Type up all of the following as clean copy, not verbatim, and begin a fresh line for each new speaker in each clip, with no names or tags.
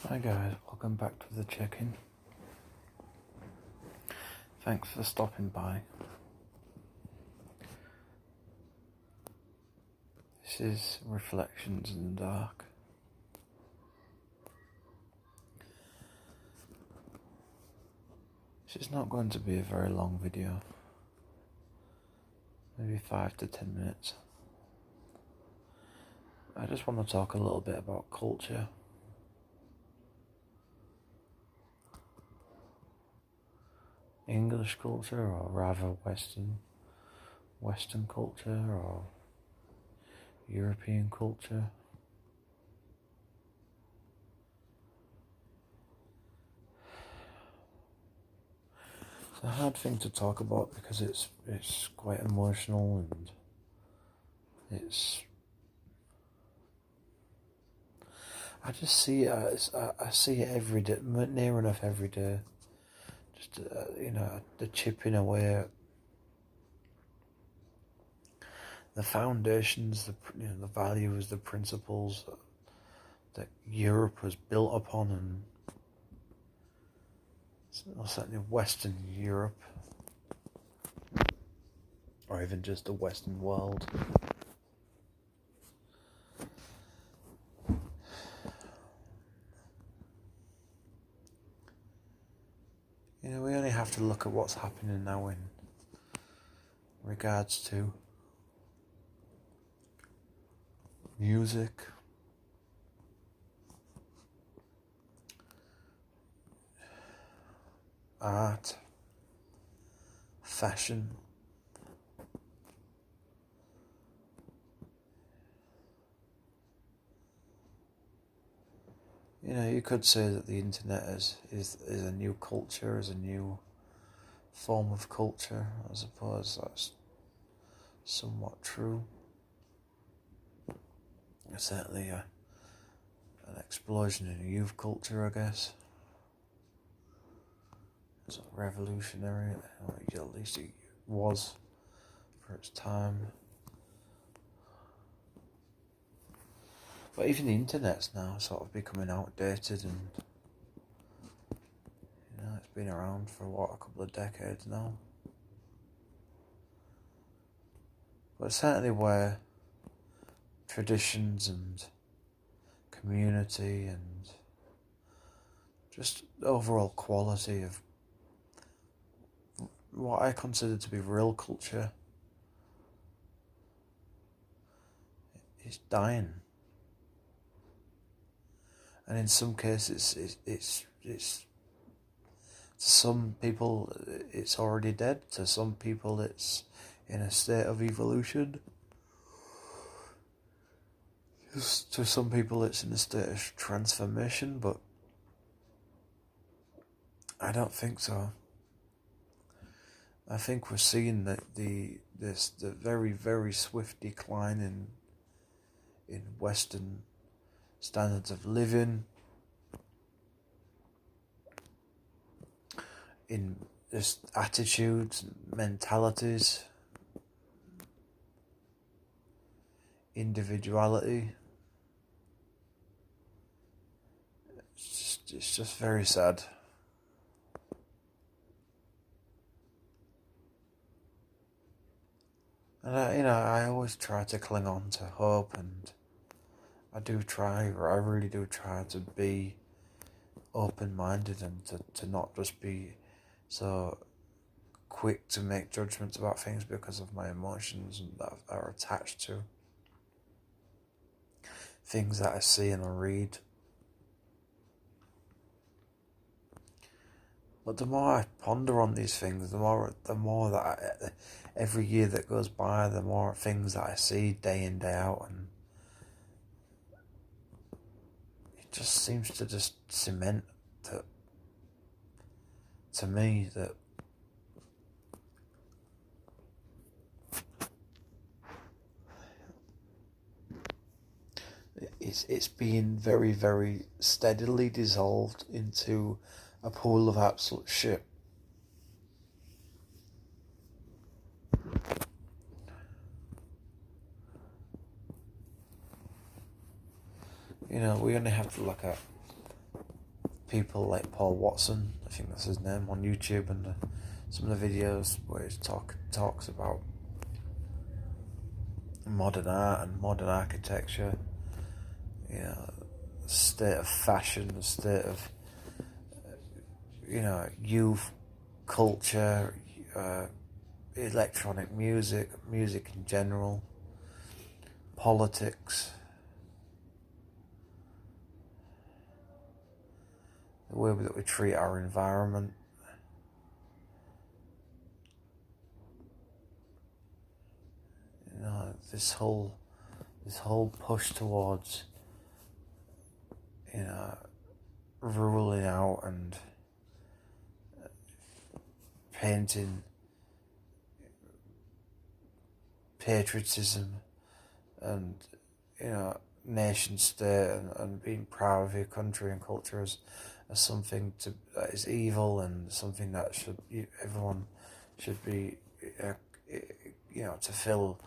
Hi guys, welcome back to the check-in. Thanks for stopping by. This is Reflections in the Dark. This is not going to be a very long video, maybe 5 to 10 minutes. I just want to talk a little bit about culture. English culture, or rather Western culture, or European culture. It's a hard thing to talk about because it's quite emotional, and I just see it. I see it every day, near enough every day. Just the chipping away at the foundations, the values, the principles that Europe was built upon, and certainly Western Europe, or even just the Western world. We only have to look at what's happening now in regards to music, art, fashion. You could say that the internet is a new culture, is a new form of culture. I suppose that's somewhat true. It's certainly an explosion in youth culture, I guess. It's revolutionary, or at least it was for its time. But even the internet's now sort of becoming outdated, and it's been around for a couple of decades now. But certainly where traditions and community and just overall quality of what I consider to be real culture is dying. And in some cases, it's to some people it's already dead. To some people, it's in a state of evolution. To some people, it's in a state of transformation. But I don't think so. I think we're seeing that the very, very swift decline in Western standards of living, in just attitudes, mentalities, individuality. It's just very sad. And I always try to cling on to hope, and I really do try to be open-minded, and to not just be so quick to make judgments about things because of my emotions that are attached to things that I see and I read. But the more I ponder on these things, the more that every year that goes by, the more things that I see day in, day out, and it just seems to just cement that, to me, that it's being very, very steadily dissolved into a pool of absolute shit. We only have to look at people like Paul Watson, I think that's his name, on YouTube, and some of the videos where he talks about modern art and modern architecture, you know, the state of fashion, the state of, you know, youth culture, electronic music in general, politics, the way that we treat our environment. You know, this whole push towards, you know, ruling out and painting patriotism and, you know, nation state and being proud of your country and culture as something that is evil and something that everyone should be, you know, to feel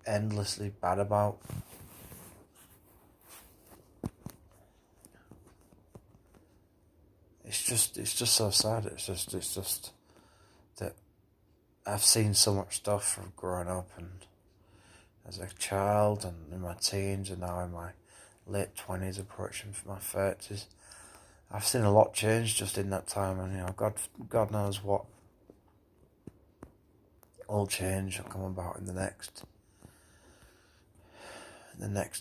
endlessly bad about. It's just so sad. It's just that I've seen so much stuff from growing up and as a child and in my teens and now in my late 20s approaching for my 30s. I've seen a lot change just in that time, and, you know, God knows what all change will come about in the next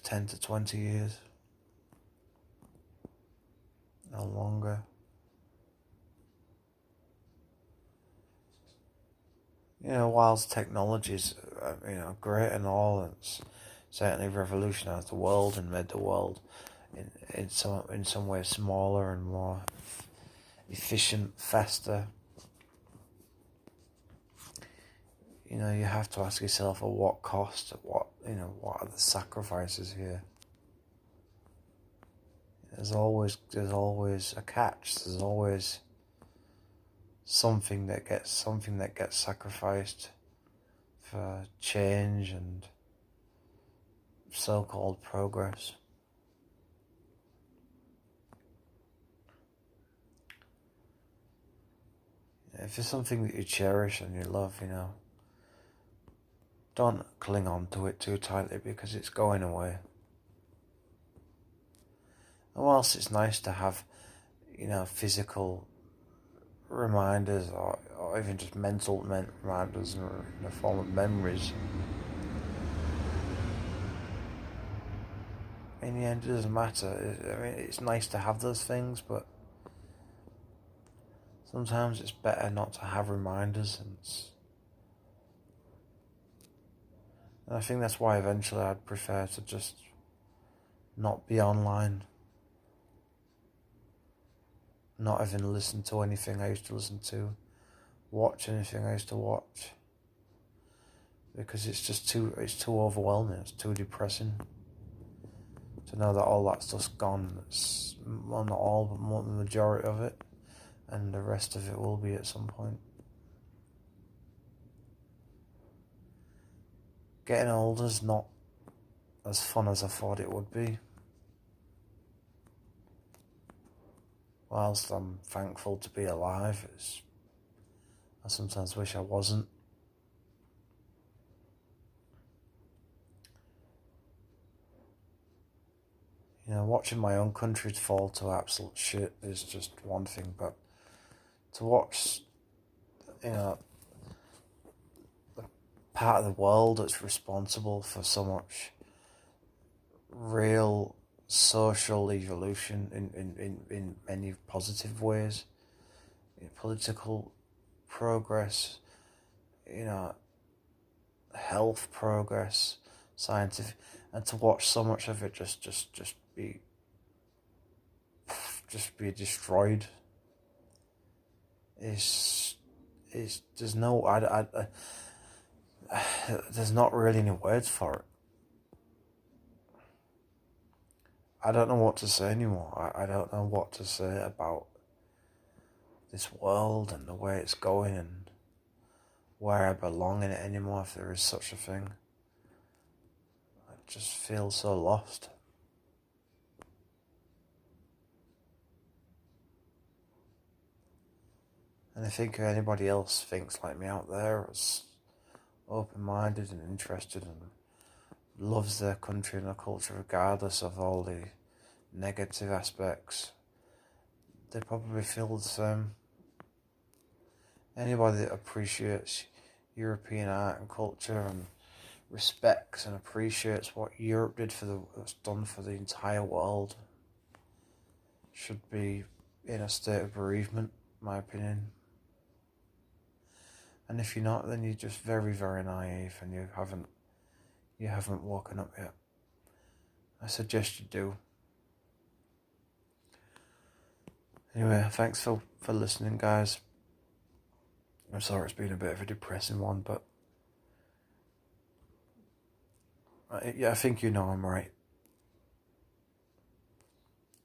10 to 20 years. No longer. You know, whilst technology's, you know, great and all, it's certainly revolutionised the world and made the world in some ways smaller and more efficient, faster. You know, you have to ask yourself at what cost, what are the sacrifices here? There's always a catch. There's always something that gets sacrificed for change and so-called progress. If it's something that you cherish and you love, you know, don't cling on to it too tightly because it's going away. And whilst it's nice to have, you know, physical reminders or even just mental reminders in the form of memories, in the end it doesn't matter. I mean, it's nice to have those things, but sometimes it's better not to have reminders, and I think that's why eventually I'd prefer to just not be online, not even listen to anything I used to listen to, watch anything I used to watch, because it's too overwhelming, it's too depressing to know that all that stuff's gone. Well, not all, but more, the majority of it, and the rest of it will be at some point. Getting older's not as fun as I thought it would be. Whilst I'm thankful to be alive, I sometimes wish I wasn't. You know, watching my own country fall to absolute shit is just one thing, but to watch, you know, the part of the world that's responsible for so much real social evolution in many positive ways, political progress, you know, health progress, scientific, and to watch so much of it just be destroyed is there's no there's not really any words for it. I don't know what to say anymore. I don't know what to say about this world and the way it's going and where I belong in it anymore, if there is such a thing. I just feel so lost. And I think if anybody else thinks like me out there, is open-minded and interested and loves their country and their culture regardless of all the negative aspects, they probably feel the same. Anybody that appreciates European art and culture and respects and appreciates what Europe what's done for the entire world should be in a state of bereavement, in my opinion. And if you're not, then you're just very, very naive and you haven't woken up yet. I suggest you do. Anyway, thanks for listening, guys. I'm sorry it's been a bit of a depressing one, but I think you know I'm right.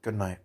Good night.